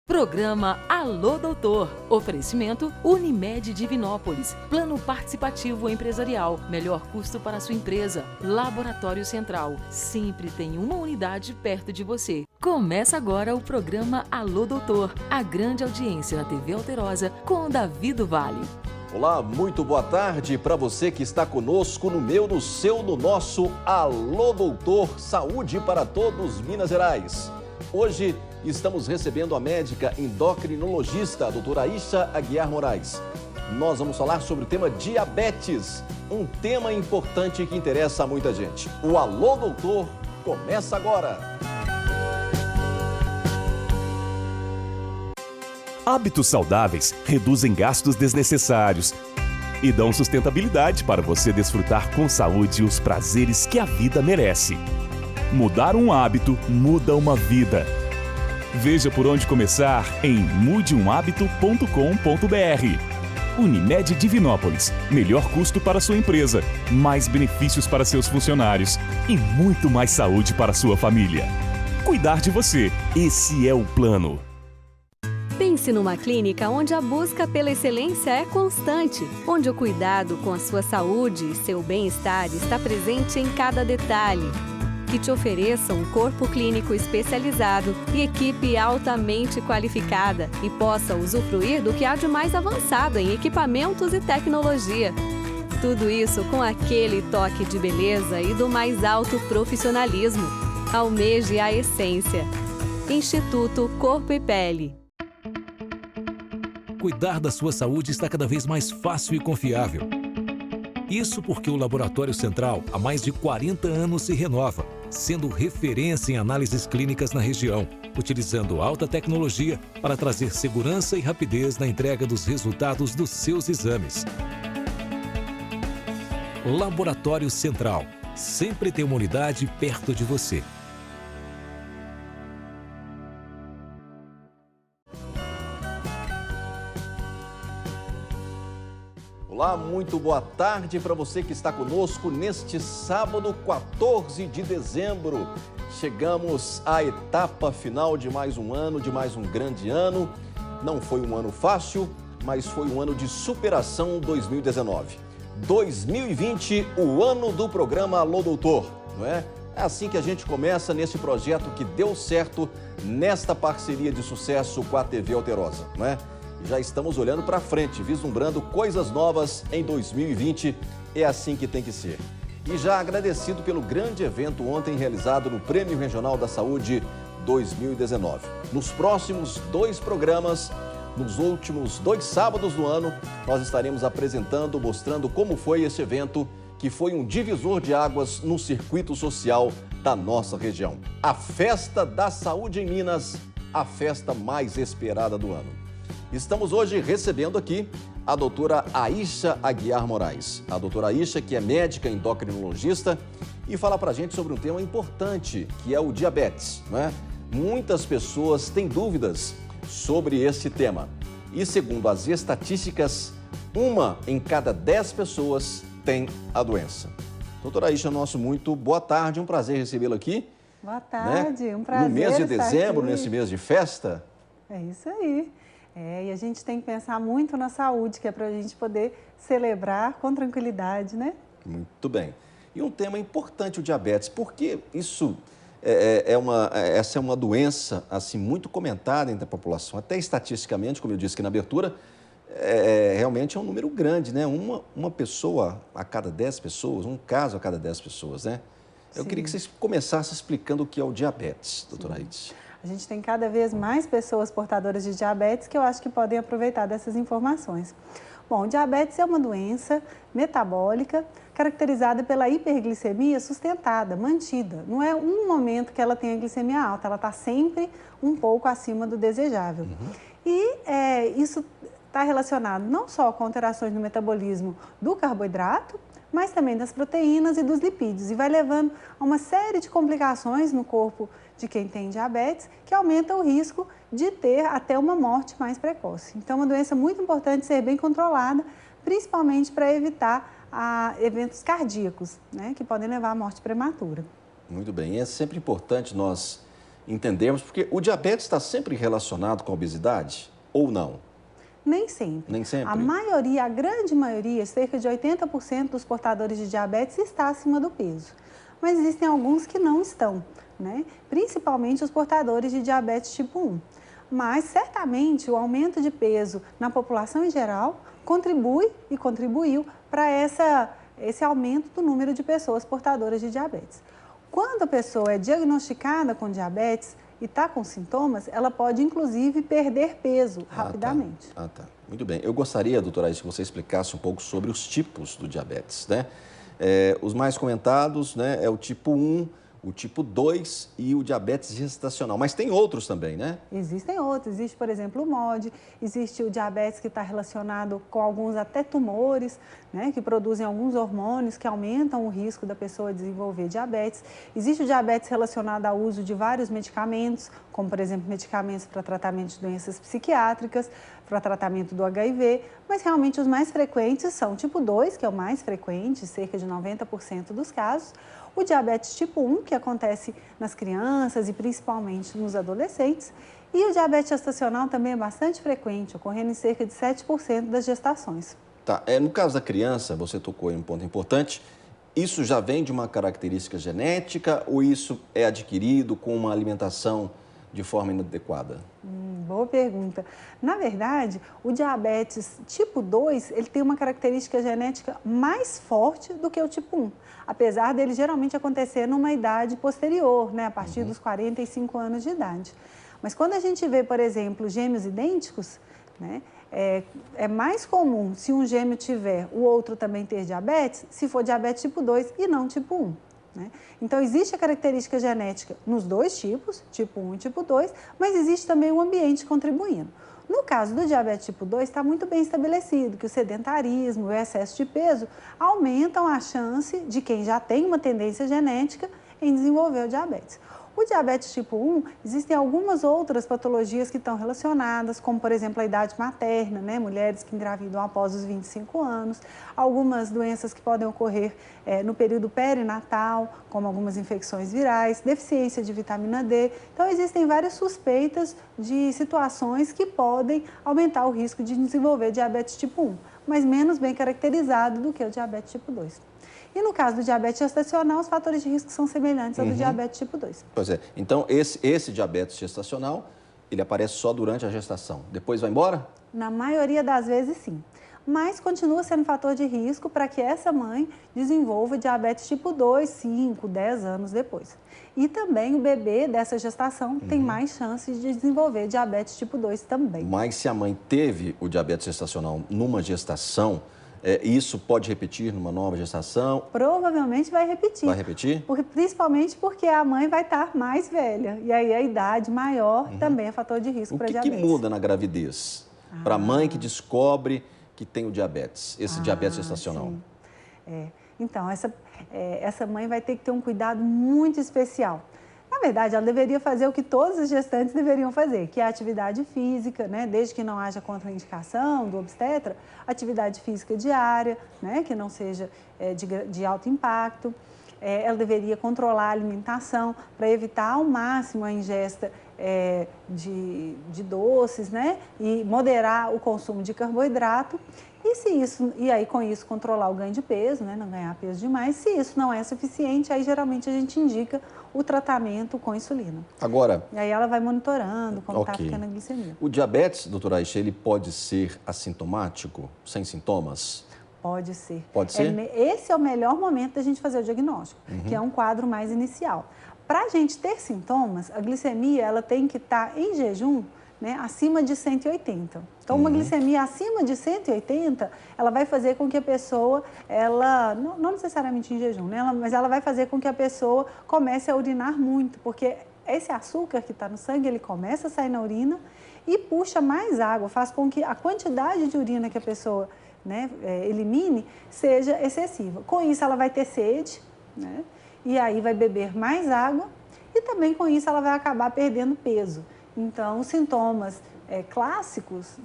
Programa Alô Doutor. Oferecimento Unimed Divinópolis. Plano participativo empresarial. Melhor custo para sua empresa. Laboratório Central. Sempre tem uma unidade perto de você. Começa agora o programa Alô Doutor. A grande audiência na TV Alterosa com Davi do Vale. Olá, muito boa tarde para você que está conosco no meu, no seu, no nosso Alô Doutor. Saúde para todos, Minas Gerais. Hoje estamos recebendo a médica endocrinologista, a doutora Aisha Aguiar Moraes. Nós vamos falar sobre o tema diabetes, um tema importante que interessa a muita gente. O Alô Doutor começa agora. Hábitos saudáveis reduzem gastos desnecessários e dão sustentabilidade para você desfrutar com saúde os prazeres que a vida merece. Mudar um hábito muda uma vida. Veja por onde começar em mudeumhabito.com.br. Unimed Divinópolis. Melhor custo para sua empresa, mais benefícios para seus funcionários e muito mais saúde para sua família. Cuidar de você, esse é o plano. Pense numa clínica onde a busca pela excelência é constante, onde o cuidado com a sua saúde e seu bem-estar está presente em cada detalhe. Que te ofereça um corpo clínico especializado e equipe altamente qualificada e possa usufruir do que há de mais avançado em equipamentos e tecnologia. Tudo isso com aquele toque de beleza e do mais alto profissionalismo. Almeje a essência. Instituto Corpo e Pele. Cuidar da sua saúde está cada vez mais fácil e confiável. Isso porque o Laboratório Central há mais de 40 anos se renova, sendo referência em análises clínicas na região, utilizando alta tecnologia para trazer segurança e rapidez na entrega dos resultados dos seus exames. Laboratório Central, sempre tem uma unidade perto de você. Olá, muito boa tarde para você que está conosco neste sábado, 14 de dezembro. Chegamos à etapa final de mais um ano, de mais um grande ano. Não foi um ano fácil, mas foi um ano de superação 2019. 2020, o ano do programa Alô Doutor, não é? É assim que a gente começa nesse projeto que deu certo nesta parceria de sucesso com a TV Alterosa, não é? Já estamos olhando para frente, vislumbrando coisas novas em 2020. É assim que tem que ser. E já agradecido pelo grande evento ontem realizado no Prêmio Regional da Saúde 2019. Nos próximos 2 programas, nos últimos 2 sábados do ano, nós estaremos apresentando, mostrando como foi esse evento, que foi um divisor de águas no circuito social da nossa região. A Festa da Saúde em Minas, a festa mais esperada do ano. Estamos hoje recebendo aqui a doutora Aisha Aguiar Moraes. A doutora Aisha, que é médica endocrinologista, e fala pra gente sobre um tema importante, que é o diabetes, né? Muitas pessoas têm dúvidas sobre esse tema. E segundo as estatísticas, 1 em cada 10 pessoas tem a doença. Doutora Aisha, nosso muito boa tarde, um prazer recebê-la aqui. Boa tarde, né? Um prazer. No mês de estar dezembro, aqui. nesse mês de festa. É isso aí. E a gente tem que pensar muito na saúde, que é para a gente poder celebrar com tranquilidade, né? Muito bem. E um tema importante, o diabetes, porque isso essa é uma doença assim, muito comentada entre a população, até estatisticamente, como eu disse aqui na abertura, realmente é um número grande, né? Uma pessoa a cada 10 pessoas, um caso a cada 10 pessoas, né? Eu queria que vocês começassem explicando o que é o diabetes, doutora Aisha. A gente tem cada vez mais pessoas portadoras de diabetes que eu acho que podem aproveitar dessas informações. Bom, o diabetes é uma doença metabólica caracterizada pela hiperglicemia sustentada, mantida. Não é um momento que ela tem a glicemia alta, ela está sempre um pouco acima do desejável. E isso está relacionado não só com alterações no metabolismo do carboidrato, mas também das proteínas e dos lipídios, e vai levando a uma série de complicações no corpo de quem tem diabetes, que aumenta o risco de ter até uma morte mais precoce. Então, é uma doença muito importante ser bem controlada, principalmente para evitar eventos cardíacos, né, que podem levar à morte prematura. Muito bem, é sempre importante nós entendermos, porque o diabetes está sempre relacionado com a obesidade ou não? Nem sempre. Nem sempre? A maioria, a grande maioria, cerca de 80% dos portadores de diabetes está acima do peso. Mas existem alguns que não estão, né? Principalmente os portadores de diabetes tipo 1. Mas, certamente, o aumento de peso na população em geral contribui e contribuiu para esse aumento do número de pessoas portadoras de diabetes. Quando a pessoa é diagnosticada com diabetes e está com sintomas, ela pode, inclusive, perder peso rapidamente. Tá. Muito bem. Eu gostaria, doutora Aís, que você explicasse um pouco sobre os tipos do diabetes, né? Os mais comentados, né, é o tipo 1, o tipo 2 e o diabetes gestacional. Mas tem outros também, né? Existem outros. Existe, por exemplo, o MOD, existe o diabetes que está relacionado com alguns até tumores, né, que produzem alguns hormônios que aumentam o risco da pessoa desenvolver diabetes. Existe o diabetes relacionado ao uso de vários medicamentos, como, por exemplo, medicamentos para tratamento de doenças psiquiátricas, para tratamento do HIV, mas realmente os mais frequentes são o tipo 2, que é o mais frequente, cerca de 90% dos casos, o diabetes tipo 1, que acontece nas crianças e principalmente nos adolescentes, e o diabetes gestacional também é bastante frequente, ocorrendo em cerca de 7% das gestações. Tá, no caso da criança, você tocou em um ponto importante, isso já vem de uma característica genética ou isso é adquirido com uma alimentação de forma inadequada? Boa pergunta. Na verdade, o diabetes tipo 2, ele tem uma característica genética mais forte do que o tipo 1, apesar dele geralmente acontecer numa idade posterior, né, a partir dos 45 anos de idade. Mas quando a gente vê, por exemplo, gêmeos idênticos, né, é mais comum, se um gêmeo tiver, o outro também ter diabetes, se for diabetes tipo 2 e não tipo 1. Né? Então, existe a característica genética nos dois tipos, tipo 1 e tipo 2, mas existe também o ambiente contribuindo. No caso do diabetes tipo 2, está muito bem estabelecido que o sedentarismo, o excesso de peso aumentam a chance de quem já tem uma tendência genética em desenvolver o diabetes. O diabetes tipo 1, existem algumas outras patologias que estão relacionadas, como, por exemplo, a idade materna, né? Mulheres que engravidam após os 25 anos, algumas doenças que podem ocorrer no período perinatal, como algumas infecções virais, deficiência de vitamina D. Então, existem várias suspeitas de situações que podem aumentar o risco de desenvolver diabetes tipo 1, mas menos bem caracterizado do que o diabetes tipo 2. E no caso do diabetes gestacional, os fatores de risco são semelhantes ao do diabetes tipo 2. Pois é. Então, esse diabetes gestacional, ele aparece só durante a gestação. Depois vai embora? Na maioria das vezes, sim. Mas continua sendo fator de risco para que essa mãe desenvolva diabetes tipo 2, 5, 10 anos depois. E também o bebê dessa gestação tem mais chances de desenvolver diabetes tipo 2 também. Mas se a mãe teve o diabetes gestacional numa gestação, isso pode repetir numa nova gestação? Provavelmente vai repetir. Vai repetir? Principalmente porque a mãe vai estar mais velha. E aí a idade maior também é fator de risco para diabetes. O que muda na gravidez? Para a mãe que descobre que tem o diabetes, esse diabetes gestacional? Sim. Então, essa mãe vai ter que ter um cuidado muito especial. Na verdade, ela deveria fazer o que todas as gestantes deveriam fazer, que é a atividade física, né? Desde que não haja contraindicação do obstetra, atividade física diária, né? Que não seja de alto impacto. Ela deveria controlar a alimentação para evitar ao máximo a ingesta de doces, né? E moderar o consumo de carboidrato. E aí com isso controlar o ganho de peso, né? Não ganhar peso demais. Se isso não é suficiente, aí geralmente a gente indica o tratamento com insulina. Agora... E aí ela vai monitorando como está ficando a glicemia. O diabetes, doutora Aís, ele pode ser assintomático, sem sintomas? Pode ser. Pode ser? Esse é o melhor momento da gente fazer o diagnóstico, que é um quadro mais inicial. Para a gente ter sintomas, a glicemia ela tem que estar em jejum, né, acima de 180. Então, uma glicemia acima de 180, ela vai fazer com que a pessoa, não necessariamente em jejum, né, mas ela vai fazer com que a pessoa comece a urinar muito, porque esse açúcar que está no sangue, ele começa a sair na urina e puxa mais água, faz com que a quantidade de urina que a pessoa, né, elimine seja excessiva. Com isso, ela vai ter sede, né, e aí vai beber mais água e também com isso ela vai acabar perdendo peso. Então, os sintomas clássicos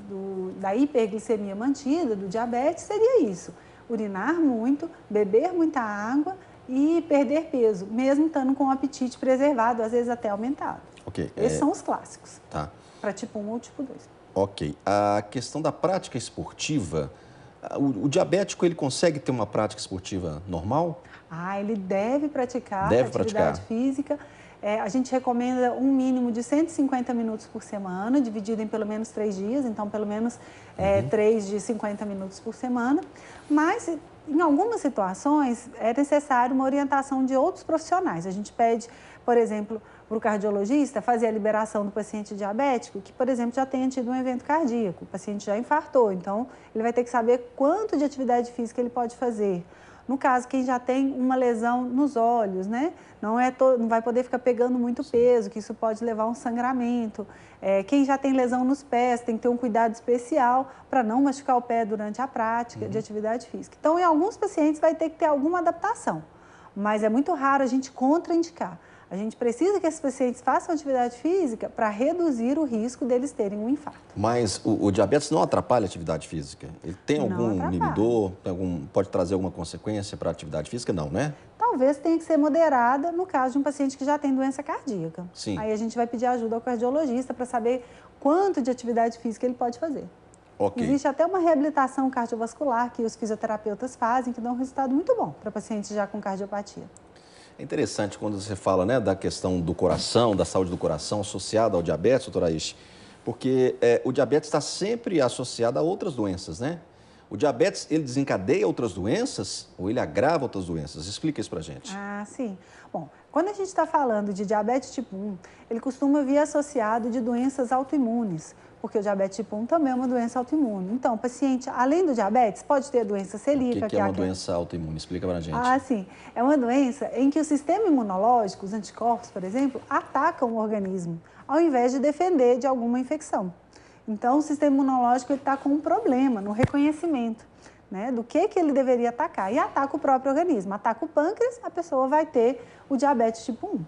da hiperglicemia mantida, do diabetes, seria isso: urinar muito, beber muita água e perder peso, mesmo estando com o apetite preservado, às vezes até aumentado. Ok. Esses são os clássicos. Tá. Para tipo 1 ou tipo 2. Ok. A questão da prática esportiva, o diabético, ele consegue ter uma prática esportiva normal? Ele deve praticar atividade física. A gente recomenda um mínimo de 150 minutos por semana, dividido em pelo menos 3 dias, então pelo menos 3 de 50 minutos por semana. Mas, em algumas situações, é necessário uma orientação de outros profissionais. A gente pede, por exemplo, para o cardiologista fazer a liberação do paciente diabético, que, por exemplo, já tenha tido um evento cardíaco, o paciente já infartou, então ele vai ter que saber quanto de atividade física ele pode fazer. No caso, quem já tem uma lesão nos olhos, né? Não vai poder ficar pegando muito peso, que isso pode levar a um sangramento. Quem já tem lesão nos pés tem que ter um cuidado especial para não machucar o pé durante a prática de atividade física. Então, em alguns pacientes vai ter que ter alguma adaptação, mas é muito raro a gente contraindicar. A gente precisa que esses pacientes façam atividade física para reduzir o risco deles terem um infarto. Mas o diabetes não atrapalha a atividade física? Ele tem algum inibidor? Pode trazer alguma consequência para a atividade física? Não, né? Talvez tenha que ser moderada no caso de um paciente que já tem doença cardíaca. Sim. Aí a gente vai pedir ajuda ao cardiologista para saber quanto de atividade física ele pode fazer. Okay. Existe até uma reabilitação cardiovascular que os fisioterapeutas fazem, que dá um resultado muito bom para pacientes já com cardiopatia. É interessante quando você fala, né, da questão do coração, da saúde do coração associada ao diabetes, doutora Aixe, porque o diabetes está sempre associado a outras doenças, né? O diabetes, ele desencadeia outras doenças ou ele agrava outras doenças? Explica isso pra gente. Sim. Bom, quando a gente está falando de diabetes tipo 1, ele costuma vir associado de doenças autoimunes, porque o diabetes tipo 1 também é uma doença autoimune. Então, o paciente, além do diabetes, pode ter doença celíaca. O que é uma doença autoimune? Explica pra gente. Sim. É uma doença em que o sistema imunológico, os anticorpos, por exemplo, atacam o organismo, ao invés de defender de alguma infecção. Então, o sistema imunológico está com um problema no reconhecimento, né, do que ele deveria atacar. E ataca o próprio organismo. Ataca o pâncreas, a pessoa vai ter o diabetes tipo 1.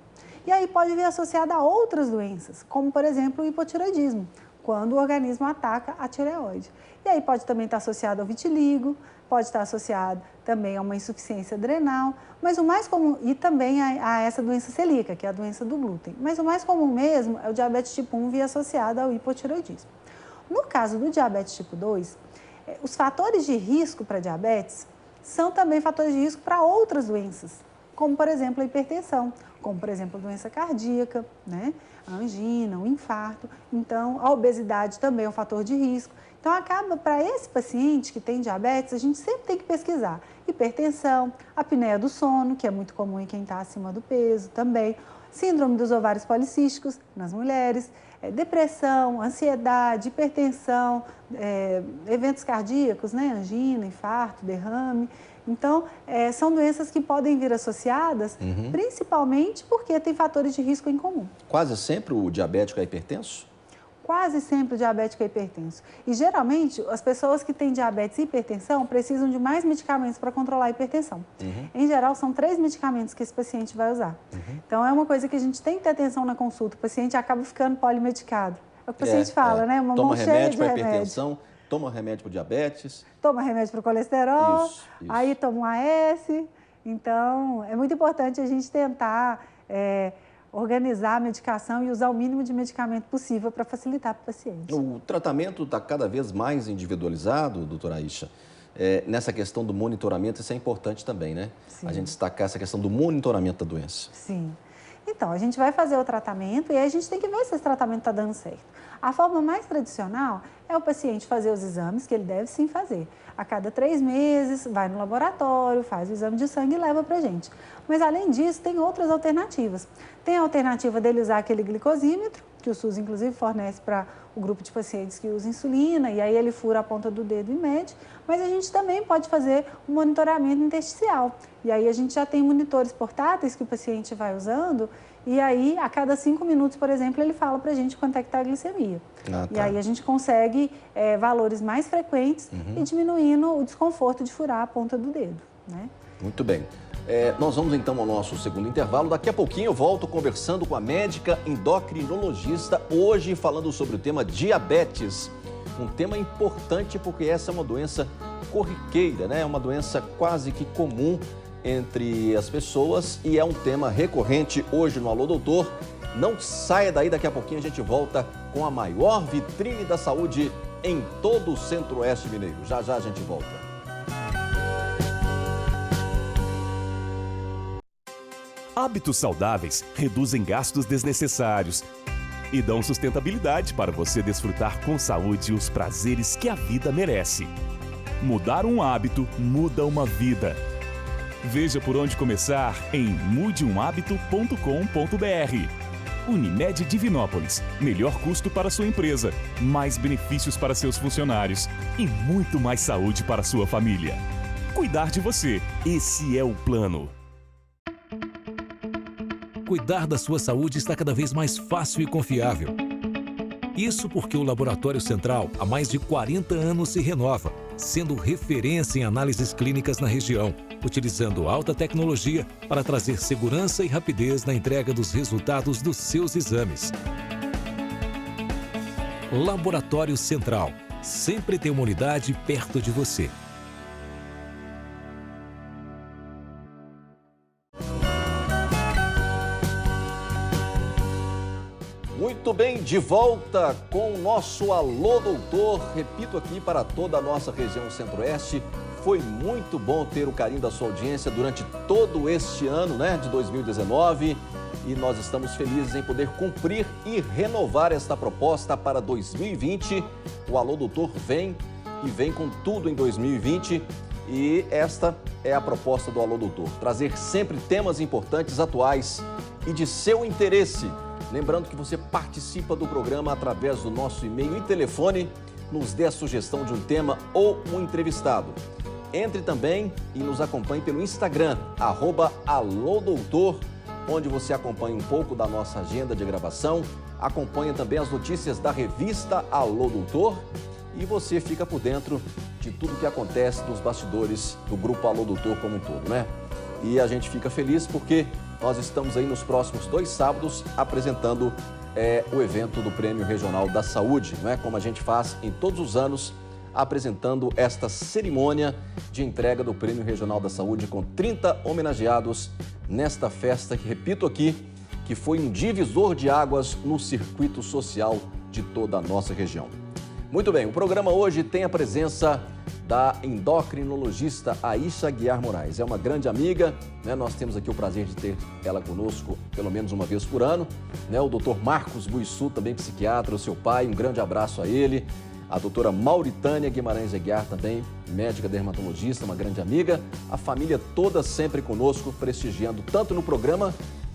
E aí pode vir associada a outras doenças, como, por exemplo, o hipotireoidismo, quando o organismo ataca a tireoide. E aí pode também estar associado ao vitiligo, pode estar associado também a uma insuficiência adrenal, mas o mais comum, e também a essa doença celíaca, que é a doença do glúten. Mas o mais comum mesmo é o diabetes tipo 1 vir associado ao hipotireoidismo. No caso do diabetes tipo 2, os fatores de risco para diabetes são também fatores de risco para outras doenças, como, por exemplo, a hipertensão, como, por exemplo, a doença cardíaca, né? A angina, o infarto. Então, a obesidade também é um fator de risco. Então, acaba, para esse paciente que tem diabetes, a gente sempre tem que pesquisar hipertensão, apneia do sono, que é muito comum em quem está acima do peso também, síndrome dos ovários policísticos nas mulheres, depressão, ansiedade, hipertensão, eventos cardíacos, né? Angina, infarto, derrame. Então, são doenças que podem vir associadas, principalmente porque tem fatores de risco em comum. Quase sempre o diabético é hipertenso? Quase sempre o diabético é hipertenso. E, geralmente, as pessoas que têm diabetes e hipertensão precisam de mais medicamentos para controlar a hipertensão. Em geral, são 3 medicamentos que esse paciente vai usar. Então, é uma coisa que a gente tem que ter atenção na consulta. O paciente acaba ficando polimedicado. É o que o paciente fala, né? Uma mão cheia de remédio. Toma remédio para hipertensão, toma remédio para o diabetes. Toma remédio para o colesterol, isso. Aí toma um AS. Então, é muito importante a gente tentar organizar a medicação e usar o mínimo de medicamento possível para facilitar para o paciente. O tratamento está cada vez mais individualizado, doutora Aixa. Nessa questão do monitoramento, isso é importante também, né? Sim. A gente destacar essa questão do monitoramento da doença. Sim. Então, a gente vai fazer o tratamento e aí a gente tem que ver se esse tratamento está dando certo. A forma mais tradicional é o paciente fazer os exames, que ele deve sim fazer. A cada 3 meses, vai no laboratório, faz o exame de sangue e leva para a gente. Mas, além disso, tem outras alternativas. Tem a alternativa dele usar aquele glicosímetro, que o SUS, inclusive, fornece para o grupo de pacientes que usa insulina, e aí ele fura a ponta do dedo e mede. Mas a gente também pode fazer um monitoramento intersticial. E aí a gente já tem monitores portáteis que o paciente vai usando, e aí a cada 5 minutos, por exemplo, ele fala para a gente quanto é que está a glicemia. E aí a gente consegue valores mais frequentes e diminuindo o desconforto de furar a ponta do dedo, né? Muito bem. Nós vamos então ao nosso segundo intervalo. Daqui a pouquinho eu volto conversando com a médica endocrinologista, hoje falando sobre o tema diabetes. Um tema importante porque essa é uma doença corriqueira, né? É uma doença quase que comum entre as pessoas e é um tema recorrente hoje no Alô Doutor. Não saia daí, daqui a pouquinho a gente volta com a maior vitrine da saúde em todo o Centro-Oeste mineiro. Já já a gente volta. Hábitos saudáveis reduzem gastos desnecessários e dão sustentabilidade para você desfrutar com saúde os prazeres que a vida merece. Mudar um hábito muda uma vida. Veja por onde começar em mudeumhabito.com.br. Unimed Divinópolis. Melhor custo para sua empresa, mais benefícios para seus funcionários e muito mais saúde para sua família. Cuidar de você, esse é o plano. Cuidar da sua saúde está cada vez mais fácil e confiável. Isso porque o Laboratório Central há mais de 40 anos se renova, sendo referência em análises clínicas na região, utilizando alta tecnologia para trazer segurança e rapidez na entrega dos resultados dos seus exames. Laboratório Central. Sempre tem uma unidade perto de você. Muito bem, de volta com o nosso Alô Doutor. Repito aqui para toda a nossa região Centro-Oeste, foi muito bom ter o carinho da sua audiência durante todo este ano, de 2019. E nós estamos felizes em poder cumprir e renovar esta proposta para 2020. O Alô Doutor vem com tudo em 2020 e esta é a proposta do Alô Doutor. Trazer sempre temas importantes, atuais e de seu interesse. Lembrando que você participa do programa através do nosso e-mail e telefone, nos dê a sugestão de um tema ou um entrevistado. Entre também e nos acompanhe pelo Instagram, @alodoutor, onde você acompanha um pouco da nossa agenda de gravação, acompanha também as notícias da revista Alô Doutor e você fica por dentro de tudo que acontece nos bastidores do Grupo Alô Doutor como um todo, E a gente fica feliz porque nós estamos aí nos próximos 2 sábados apresentando o evento do Prêmio Regional da Saúde, como a gente faz em todos os anos, apresentando esta cerimônia de entrega do Prêmio Regional da Saúde com 30 homenageados nesta festa que, repito aqui, que foi um divisor de águas no circuito social de toda a nossa região. Muito bem, o programa hoje tem a presença da endocrinologista Aisha Guiar Moraes. É uma grande amiga, Nós temos aqui o prazer de ter ela conosco pelo menos uma vez por ano, O doutor Marcos Buissu, também psiquiatra, o seu pai, um grande abraço a ele. A doutora Mauritânia Guimarães Aguiar, também médica dermatologista, uma grande amiga. A família toda sempre conosco, prestigiando tanto no programa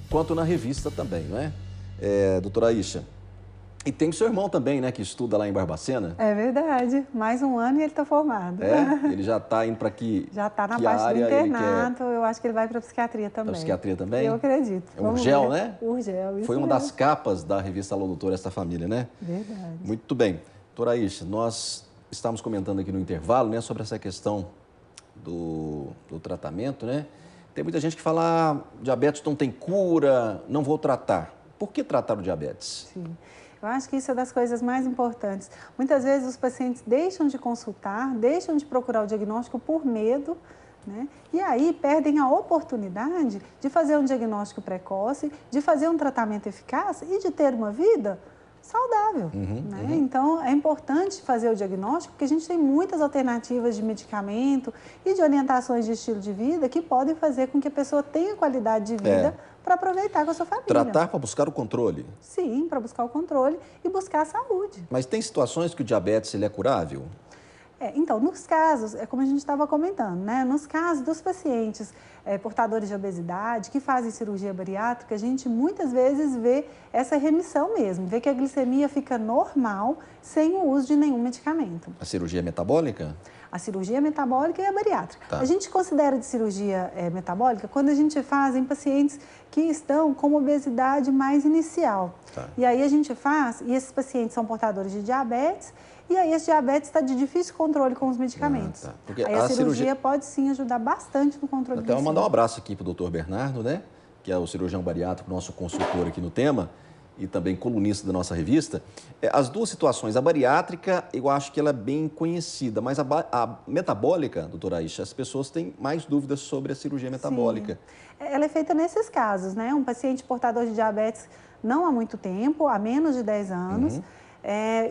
quanto na revista também, doutora Aisha? E tem o seu irmão também, que estuda lá em Barbacena. É verdade. Mais um ano e ele está formado. Ele já está indo para que Já está na parte do internato. Eu acho que ele vai para a psiquiatria também. Para psiquiatria também? Eu acredito. É Urgel, Urgel, isso Foi uma das capas da revista Alô Doutor, essa família, Verdade. Muito bem. Doutora Aisha, nós estamos comentando aqui no intervalo, sobre essa questão do tratamento, Tem muita gente que fala, diabetes não tem cura, não vou tratar. Por que tratar o diabetes? Sim. Eu acho que isso é das coisas mais importantes. Muitas vezes os pacientes deixam de consultar, deixam de procurar o diagnóstico por medo, E aí perdem a oportunidade de fazer um diagnóstico precoce, de fazer um tratamento eficaz e de ter uma vida saudável. Então, é importante fazer o diagnóstico, porque a gente tem muitas alternativas de medicamento e de orientações de estilo de vida que podem fazer com que a pessoa tenha qualidade de vida para aproveitar com a sua família. Tratar para buscar o controle? Sim, para buscar o controle e buscar a saúde. Mas tem situações que o diabetes ele é curável? Então, nos casos, é como a gente estava comentando, Nos casos dos pacientes portadores de obesidade, que fazem cirurgia bariátrica, a gente muitas vezes vê essa remissão mesmo, vê que a glicemia fica normal sem o uso de nenhum medicamento. A cirurgia metabólica? A cirurgia metabólica e a bariátrica. Tá. A gente considera de cirurgia metabólica quando a gente faz em pacientes que estão com obesidade mais inicial. Tá. E aí a gente faz, e esses pacientes são portadores de diabetes, e aí esse diabetes está de difícil controle com os medicamentos. Tá. Porque aí a cirurgia pode sim ajudar bastante no controle Até vou glicêmico. mandar um abraço aqui para o doutor Bernardo, que é o cirurgião bariátrico, nosso consultor aqui no tema. e também colunista da nossa revista. As duas situações, a bariátrica, eu acho que ela é bem conhecida, mas a metabólica, doutora Aisha, as pessoas têm mais dúvidas sobre a cirurgia metabólica. Sim. Ela é feita nesses casos, né? Um paciente portador de diabetes não há muito tempo, há menos de 10 anos.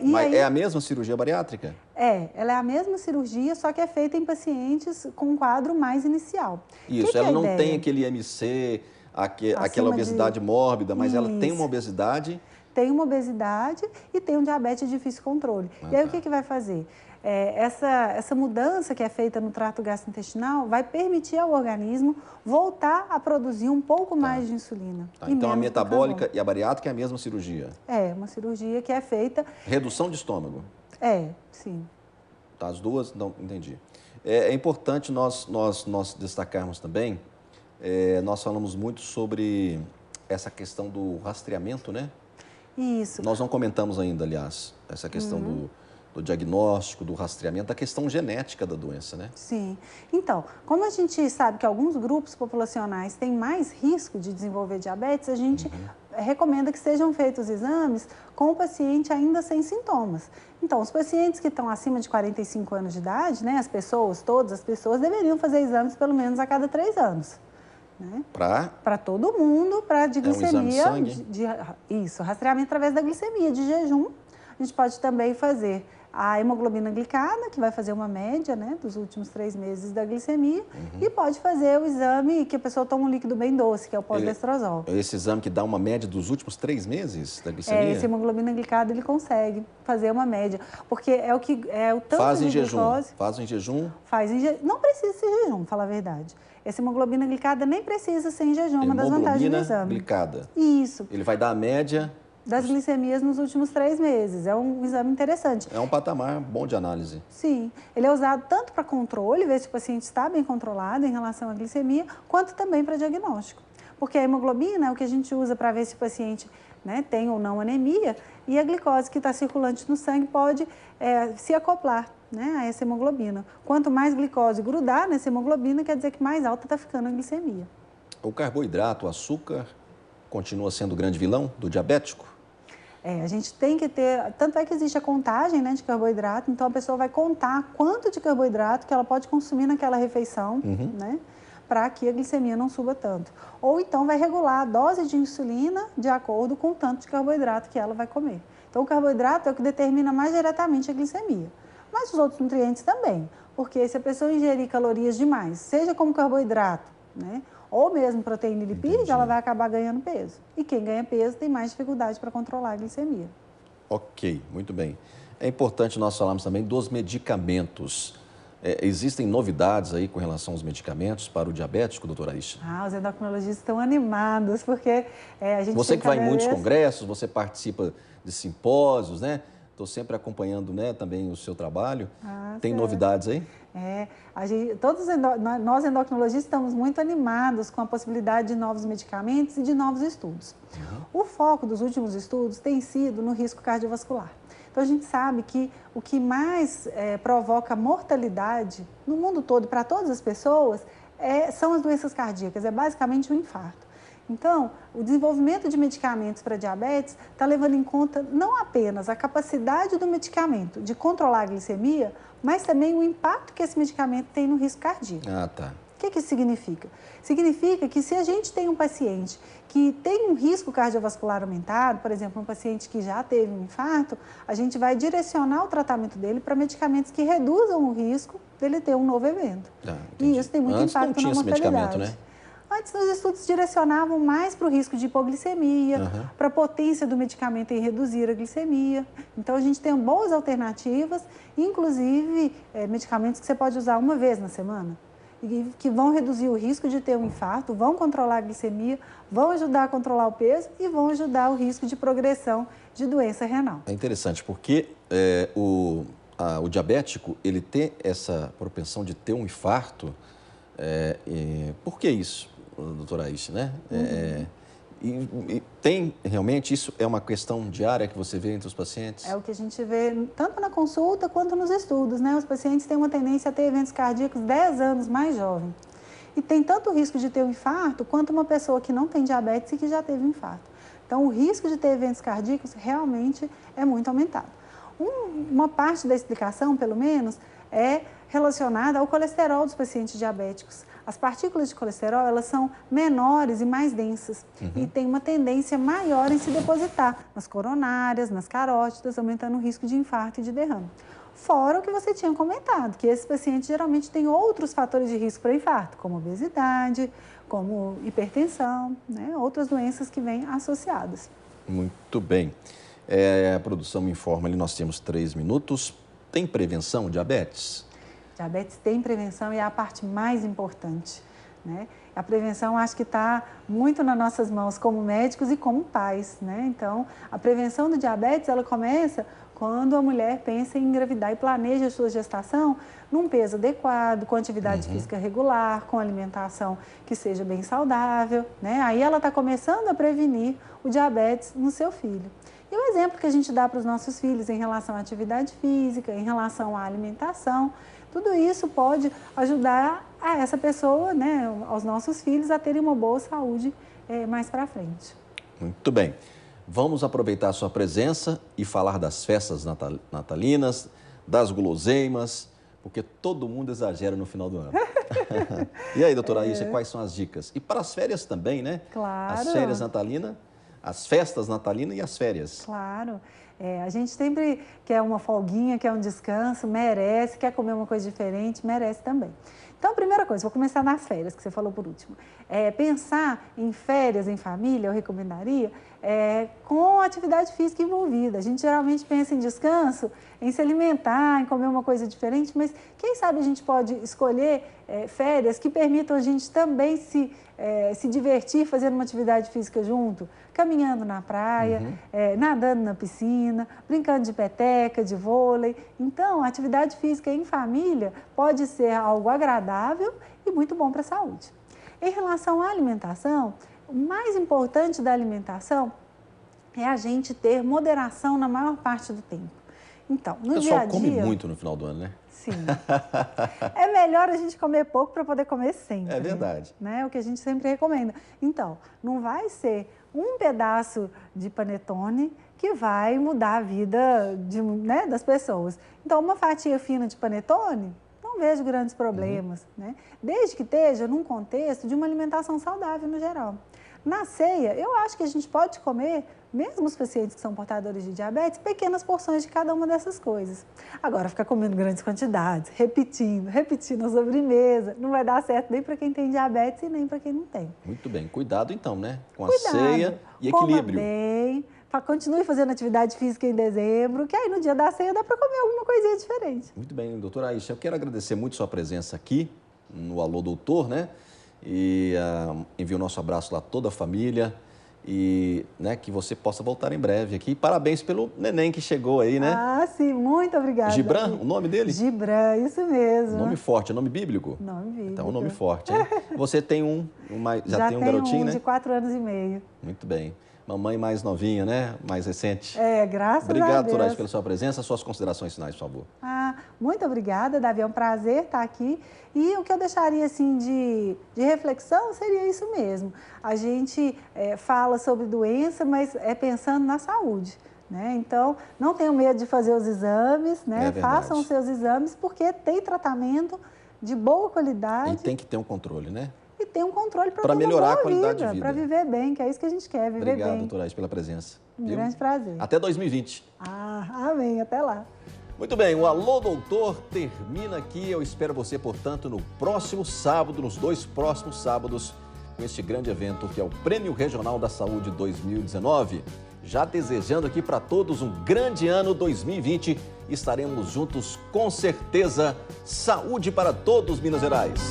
Mas aí, é a mesma cirurgia bariátrica? Ela é a mesma cirurgia, só que é feita em pacientes com um quadro mais inicial. Isso, ela não tem aquele IMC, aquela obesidade mórbida, mas ela tem uma obesidade... Tem uma obesidade e tem um diabetes de difícil controle. E aí o que vai fazer? Essa mudança que é feita no trato gastrointestinal vai permitir ao organismo voltar a produzir um pouco mais de insulina. Então a metabólica e a bariátrica é a mesma cirurgia? É, uma cirurgia que é feita... Redução de estômago? Sim. Tá, as duas? Não, entendi. É importante nós destacarmos também, nós falamos muito sobre essa questão do rastreamento, né? Isso. Nós não comentamos ainda, aliás, essa questão do diagnóstico, do rastreamento, a questão genética da doença, né? Sim. Então, como a gente sabe que alguns grupos populacionais têm mais risco de desenvolver diabetes, a gente recomenda que sejam feitos exames com o paciente ainda sem sintomas. Então, os pacientes que estão acima de 45 anos de idade, né, todas as pessoas deveriam fazer exames pelo menos a cada 3 anos. Né? Para todo mundo, para de glicemia. Um exame de sangue? Isso, rastreamento através da glicemia, de jejum. A gente pode também fazer a hemoglobina glicada, que vai fazer uma média, né, dos últimos 3 meses da glicemia, e pode fazer o exame que a pessoa toma um líquido bem doce, que é o pós-destrozol. Esse exame que dá uma média dos últimos 3 meses da glicemia? Esse hemoglobina glicada, ele consegue fazer uma média, porque é o tanto faz de em jejum. glicose... Faz em jejum? Não precisa ser jejum, falar a verdade. Essa hemoglobina glicada nem precisa ser em jejum, uma das vantagens do exame. Hemoglobina glicada. Isso. Ele vai dar a média... das glicemias nos últimos 3 meses. É um exame interessante. É um patamar bom de análise. Sim. Ele é usado tanto para controle, ver se o paciente está bem controlado em relação à glicemia, quanto também para diagnóstico. Porque a hemoglobina é o que a gente usa para ver se o paciente, né, tem ou não anemia, e a glicose que está circulante no sangue pode se acoplar, né, a essa hemoglobina. Quanto mais glicose grudar nessa hemoglobina, quer dizer que mais alta está ficando a glicemia. O carboidrato, o açúcar, continua sendo o grande vilão do diabético? A gente tem que ter... Tanto é que existe a contagem, né, de carboidrato, então a pessoa vai contar quanto de carboidrato que ela pode consumir naquela refeição, né, para que a glicemia não suba tanto. Ou então vai regular a dose de insulina de acordo com o tanto de carboidrato que ela vai comer. Então o carboidrato é o que determina mais diretamente a glicemia. Mas os outros nutrientes também, porque se a pessoa ingerir calorias demais, seja como carboidrato, né, ou mesmo proteína e lipídios, ela vai acabar ganhando peso. E quem ganha peso tem mais dificuldade para controlar a glicemia. Ok, muito bem. É importante nós falarmos também dos medicamentos. Existem novidades aí com relação aos medicamentos para o diabético, doutora Aisha? Os endocrinologistas estão animados, porque a gente... Você que vai em muitos congressos, você participa de simpósios, né? Estou sempre acompanhando, né, também o seu trabalho. Tem novidades aí? Nós endocrinologistas estamos muito animados com a possibilidade de novos medicamentos e de novos estudos. O foco dos últimos estudos tem sido no risco cardiovascular. Então, a gente sabe que o que mais provoca mortalidade no mundo todo, para todas as pessoas, são as doenças cardíacas, é basicamente o infarto. Então, o desenvolvimento de medicamentos para diabetes está levando em conta não apenas a capacidade do medicamento de controlar a glicemia, mas também o impacto que esse medicamento tem no risco cardíaco. Tá. O que isso significa? Significa que se a gente tem um paciente que tem um risco cardiovascular aumentado, por exemplo, um paciente que já teve um infarto, a gente vai direcionar o tratamento dele para medicamentos que reduzam o risco dele ter um novo evento. E isso tem muito impacto na mortalidade. Esse medicamento, né? Antes, os estudos direcionavam mais para o risco de hipoglicemia, para a potência do medicamento em reduzir a glicemia. Então, a gente tem boas alternativas, inclusive medicamentos que você pode usar uma vez na semana, e que vão reduzir o risco de ter um infarto, vão controlar a glicemia, vão ajudar a controlar o peso e vão ajudar o risco de progressão de doença renal. É interessante, porque o diabético, ele tem essa propensão de ter um infarto. Por que isso, doutora Aisha, né? E tem, realmente, isso é uma questão diária que você vê entre os pacientes? É o que a gente vê tanto na consulta quanto nos estudos, né? Os pacientes têm uma tendência a ter eventos cardíacos 10 anos mais jovem. E tem tanto o risco de ter um infarto quanto uma pessoa que não tem diabetes e que já teve um infarto. Então, o risco de ter eventos cardíacos realmente é muito aumentado. Uma parte da explicação, pelo menos, é relacionada ao colesterol dos pacientes diabéticos. As partículas de colesterol, elas são menores e mais densas e tem uma tendência maior em se depositar nas coronárias, nas carótidas, aumentando o risco de infarto e de derrame. Fora o que você tinha comentado, que esses pacientes geralmente têm outros fatores de risco para infarto, como obesidade, como hipertensão, né? Outras doenças que vêm associadas. Muito bem. A produção me informa ali, nós temos 3 minutos. Tem prevenção de diabetes? Diabetes tem prevenção e é a parte mais importante, né? A prevenção acho que está muito nas nossas mãos como médicos e como pais, né? Então, a prevenção do diabetes, ela começa quando a mulher pensa em engravidar e planeja a sua gestação num peso adequado, com atividade física regular, com alimentação que seja bem saudável, né? Aí ela está começando a prevenir o diabetes no seu filho. E o exemplo que a gente dá para os nossos filhos em relação à atividade física, em relação à alimentação, tudo isso pode ajudar a essa pessoa, né, aos nossos filhos, a terem uma boa saúde mais para frente. Muito bem. Vamos aproveitar a sua presença e falar das festas natalinas, das guloseimas, porque todo mundo exagera no final do ano. E aí, doutora Aisha, quais são as dicas? E para as férias também, né? Claro. As férias natalinas, as festas natalinas e as férias. Claro. A gente sempre quer uma folguinha, quer um descanso, merece, quer comer uma coisa diferente, merece também. Então, a primeira coisa, vou começar nas férias, que você falou por último. Pensar em férias em família, eu recomendaria, com atividade física envolvida. A gente geralmente pensa em descanso, em se alimentar, em comer uma coisa diferente, mas quem sabe a gente pode escolher férias que permitam a gente também se divertir fazendo uma atividade física junto, caminhando na praia, nadando na piscina, brincando de peteca, de vôlei. Então, a atividade física em família pode ser algo agradável e muito bom para a saúde. Em relação à alimentação, o mais importante da alimentação é a gente ter moderação na maior parte do tempo. Então, no dia a dia... O pessoal come muito no final do ano, né? Sim. É melhor a gente comer pouco para poder comer sempre. É verdade. Né? É o que a gente sempre recomenda. Então, não vai ser um pedaço de panetone que vai mudar a vida né, das pessoas. Então, uma fatia fina de panetone, não vejo grandes problemas, né? Desde que esteja num contexto de uma alimentação saudável no geral. Na ceia, eu acho que a gente pode comer, mesmo os pacientes que são portadores de diabetes, pequenas porções de cada uma dessas coisas. Agora, ficar comendo grandes quantidades, repetindo a sobremesa, não vai dar certo nem para quem tem diabetes e nem para quem não tem. Muito bem. Cuidado então, né? Com a ceia e equilíbrio. Coma bem, continue fazendo atividade física em dezembro, que aí no dia da ceia dá para comer alguma coisinha diferente. Muito bem, doutora Aisha, eu quero agradecer muito sua presença aqui no Alô Doutor, né? E envio o nosso abraço lá a toda a família e né, que você possa voltar em breve aqui. Parabéns pelo neném que chegou aí, né? Ah, sim, muito obrigada. Gibran, o nome dele? Gibran, isso mesmo. Nome forte, é nome bíblico? Nome bíblico. Então, nome forte, hein? Você tem já tem um garotinho, né? De 4 anos e meio. Muito bem. Mamãe mais novinha, né? Mais recente. Graças a Deus. Obrigado, doutora Aisha, pela sua presença. Suas considerações finais, por favor. Muito obrigada, Davi. É um prazer estar aqui. E o que eu deixaria assim, de reflexão seria isso mesmo. A gente fala sobre doença, mas pensando na saúde. Né? Então, não tenham medo de fazer os exames, né? Façam os seus exames, porque tem tratamento de boa qualidade. E tem que ter um controle, né? E tem um controle para melhorar a qualidade de vida. Para viver bem, que é isso que a gente quer, viver bem. Obrigado, doutora Aisha, pela presença. Um grande prazer. Até 2020. Amém. Até lá. Muito bem, o Alô Doutor termina aqui. Eu espero você, portanto, no próximo sábado, nos 2 próximos sábados, com este grande evento que é o Prêmio Regional da Saúde 2019. Já desejando aqui para todos um grande ano 2020. Estaremos juntos com certeza. Saúde para todos, Minas Gerais.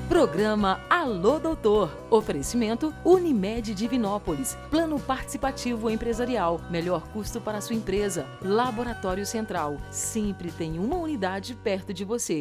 Programa Alô Doutor. Oferecimento Unimed Divinópolis. Plano participativo empresarial. Melhor custo para a sua empresa. Laboratório Central. Sempre tem uma unidade perto de você.